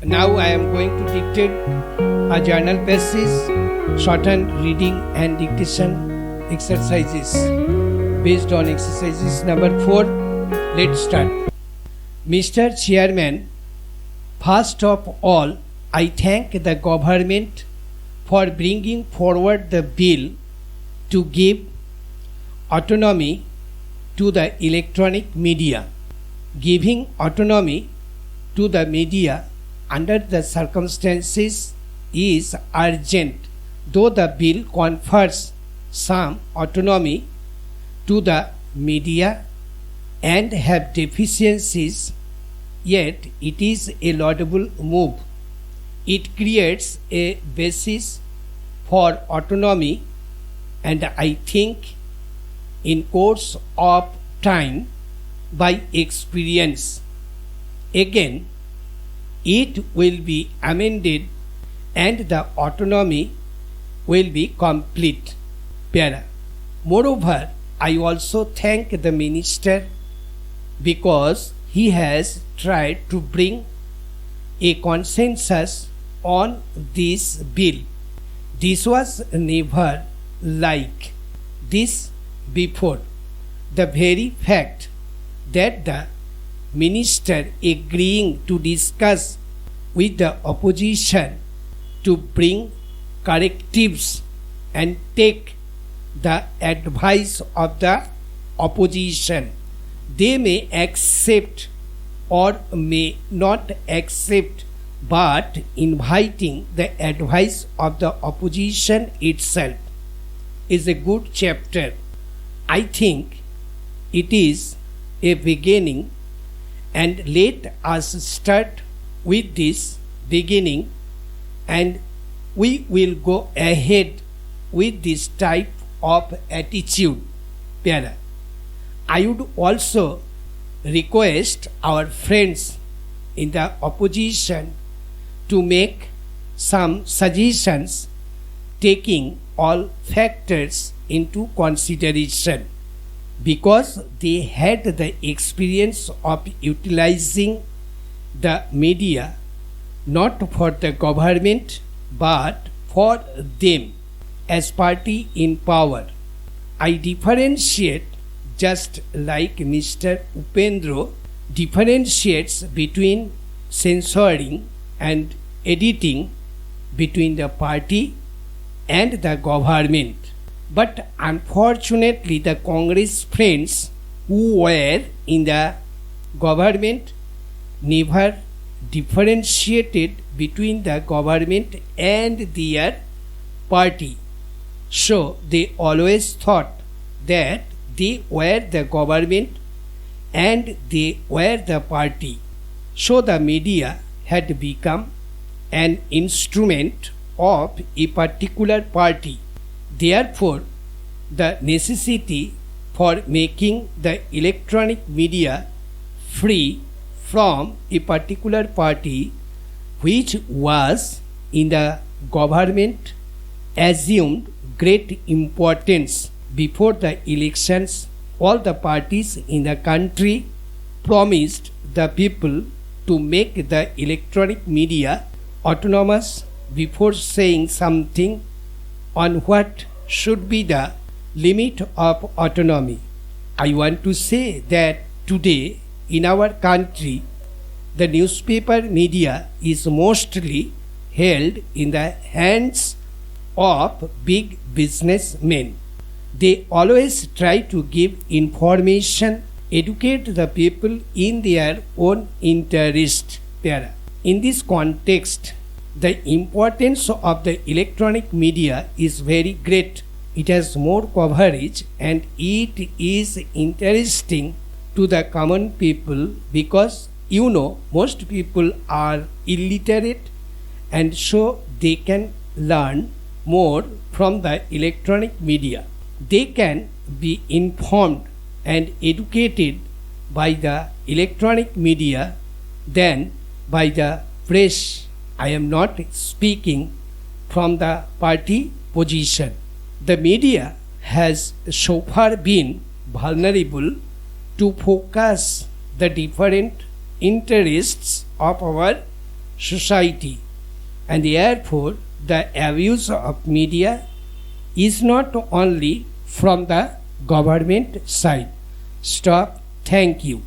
Now I am going to dictate a journal passage, shorthand reading and dictation exercises. Based on exercises number 4, let's start. Mr. Chairman, first of all, I thank the government for bringing forward the bill to give autonomy to the electronic media. Giving autonomy to the media under the circumstances is urgent, though the bill confers some autonomy to the media and have deficiencies, yet it is a laudable move. It creates a basis for autonomy, and I think in course of time, by experience, again it will be amended and the autonomy will be complete. Para. Moreover, I also thank the minister because he has tried to bring a consensus on this bill. This was never like this before. The very fact that the minister agreeing to discuss with the opposition to bring correctives and take the advice of the opposition. They may accept or may not accept, but inviting the advice of the opposition itself is a good chapter. I think it is a beginning, and let us start with this beginning, and we will go ahead with this type of attitude. Para. I would also request our friends in the opposition to make some suggestions taking all factors into consideration, because they had the experience of utilizing the media not for the government but for them as party in power. I differentiate, just like Mr. Upendra differentiates between censoring and editing, between the party and the government. But unfortunately, the Congress friends who were in the government never differentiated between the government and their party. So they always thought that they were the government and they were the party. So the media had become an instrument of a particular party. Therefore, the necessity for making the electronic media free from a particular party which was in the government assumed great importance. Before the elections, all the parties in the country promised the people to make the electronic media autonomous before saying something on what should be the limit of autonomy. I want to say that today in our country, the newspaper media is mostly held in the hands of big businessmen. They always try to give information, educate the people in their own interest. In this context, the importance of the electronic media is very great. It has more coverage and it is interesting to the common people, because most people are illiterate, and so they can learn more from the electronic media. They can be informed and educated by the electronic media than by the press. I am not speaking from the party position. The media has so far been vulnerable to focus the different interests of our society, and therefore the abuse of media is not only from the government side. Stop. Thank you.